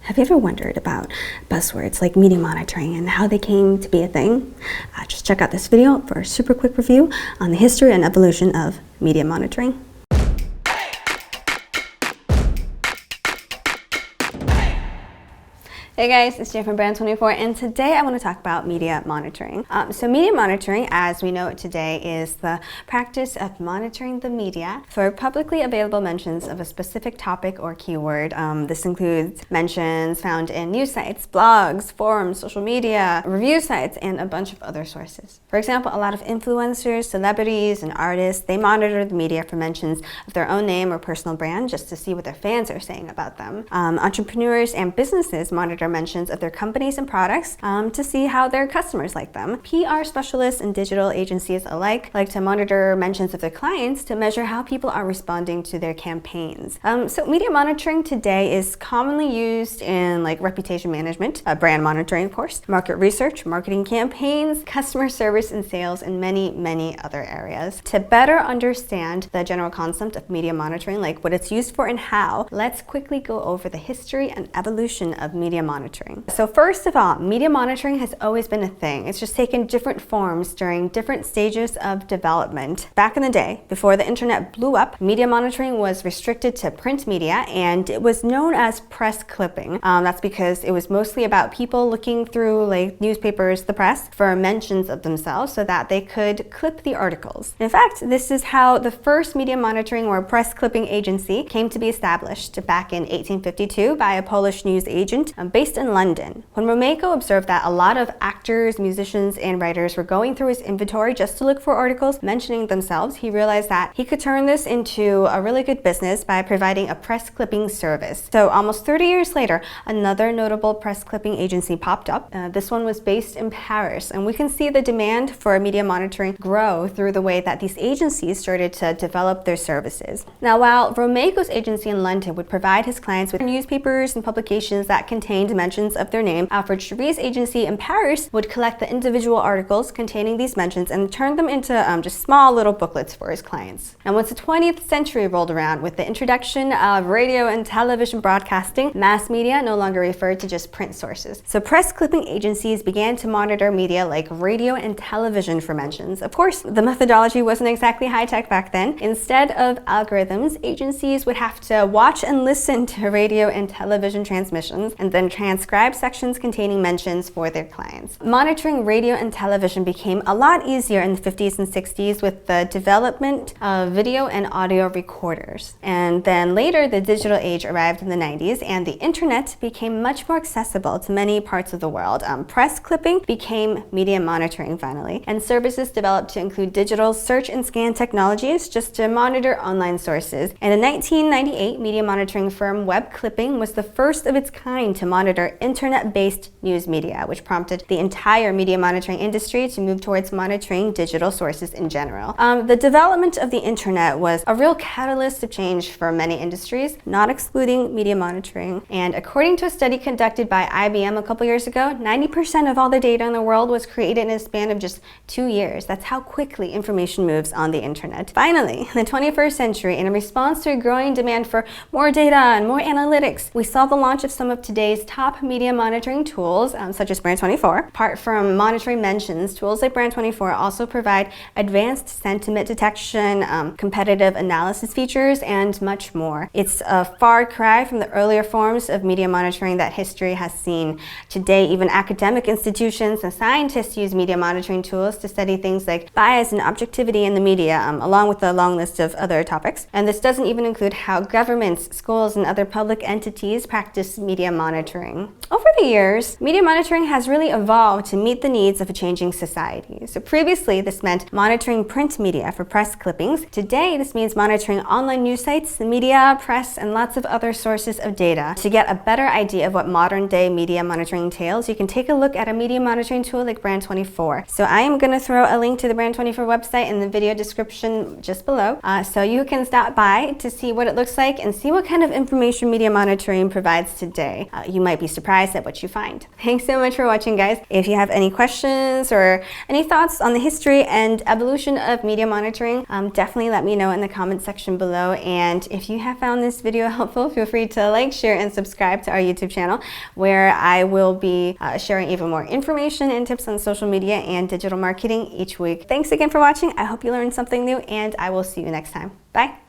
Have you ever wondered about buzzwords like media monitoring and how they came to be a thing? Just check out this video for a super quick review on the history and evolution of media monitoring. Hey guys, it's Jay from Brand24, and today I want to talk about media monitoring. So media monitoring, as we know it today, is the practice of monitoring the media for publicly available mentions of a specific topic or keyword. This includes mentions found in news sites, blogs, forums, social media, review sites, and a bunch of other sources. For example, a lot of influencers, celebrities, and artists, they monitor the media for mentions of their own name or personal brand just to see what their fans are saying about them. Entrepreneurs and businesses monitor mentions of their companies and products to see how their customers like them. PR specialists and digital agencies alike like to monitor mentions of their clients to measure how people are responding to their campaigns. So media monitoring today is commonly used in like reputation management, brand monitoring of course, market research, marketing campaigns, customer service and sales, and many other areas. To better understand the general concept of media monitoring, like what it's used for and how, let's quickly go over the history and evolution of media monitoring. So first of all, media monitoring has always been a thing. It's just taken different forms during different stages of development. Back in the day, before the internet blew up, media monitoring was restricted to print media, and it was known as press clipping. That's because it was mostly about people looking through like newspapers, the press, for mentions of themselves so that they could clip the articles. In fact, this is how the first media monitoring or press clipping agency came to be established back in 1852 by a Polish news agent based in London. When Romejko observed that a lot of actors, musicians, and writers were going through his inventory just to look for articles mentioning themselves, he realized that he could turn this into a really good business by providing a press clipping service. So almost 30 years later, another notable press clipping agency popped up. This one was based in Paris, and we can see the demand for media monitoring grow through the way that these agencies started to develop their services. Now, while Romejko's agency in London would provide his clients with newspapers and publications that contained mentions of their name, Alfred Chery's agency in Paris would collect the individual articles containing these mentions and turn them into just small little booklets for his clients. And once the 20th century rolled around, with the introduction of radio and television broadcasting, mass media no longer referred to just print sources. So press clipping agencies began to monitor media like radio and television for mentions. Of course, the methodology wasn't exactly high-tech back then. Instead of algorithms, agencies would have to watch and listen to radio and television transmissions and then transcribe sections containing mentions for their clients. Monitoring radio and television became a lot easier in the 50s and 60s with the development of video and audio recorders. And then later, the digital age arrived in the 90s, and the internet became much more accessible to many parts of the world. Press clipping became media monitoring finally, and services developed to include digital search and scan technologies just to monitor online sources. And in 1998, media monitoring firm Web Clipping was the first of its kind to monitor internet-based news media, which prompted the entire media monitoring industry to move towards monitoring digital sources in general. The development of the internet was a real catalyst of change for many industries, not excluding media monitoring. And according to a study conducted by IBM a couple years ago, 90% of all the data in the world was created in a span of just 2 years. That's how quickly information moves on the internet. Finally, in the 21st century, in response to a growing demand for more data and more analytics, we saw the launch of some of today's top media monitoring tools, such as Brand24. Apart from monitoring mentions, tools like Brand24 also provide advanced sentiment detection, competitive analysis features, and much more. It's a far cry from the earlier forms of media monitoring that history has seen. Today, even academic institutions and scientists use media monitoring tools to study things like bias and objectivity in the media, along with a long list of other topics. And this doesn't even include how governments, schools, and other public entities practice media monitoring. Over the years, media monitoring has really evolved to meet the needs of a changing society. So previously, this meant monitoring print media for press clippings. Today, this means monitoring online news sites, the media, press, and lots of other sources of data. To get a better idea of what modern-day media monitoring entails, you can take a look at a media monitoring tool like Brand24. So I am going to throw a link to the Brand24 website in the video description just below, so you can stop by to see what it looks like and see what kind of information media monitoring provides today. You might might be surprised at what you find. Thanks so much for watching, guys. If you have any questions or any thoughts on the history and evolution of media monitoring, definitely let me know in the comment section below. And if you have found this video helpful, feel free to like, share, and subscribe to our YouTube channel, where I will be sharing even more information and tips on social media and digital marketing each week. Thanks again for watching. I hope you learned something new, and I will see you next time. Bye.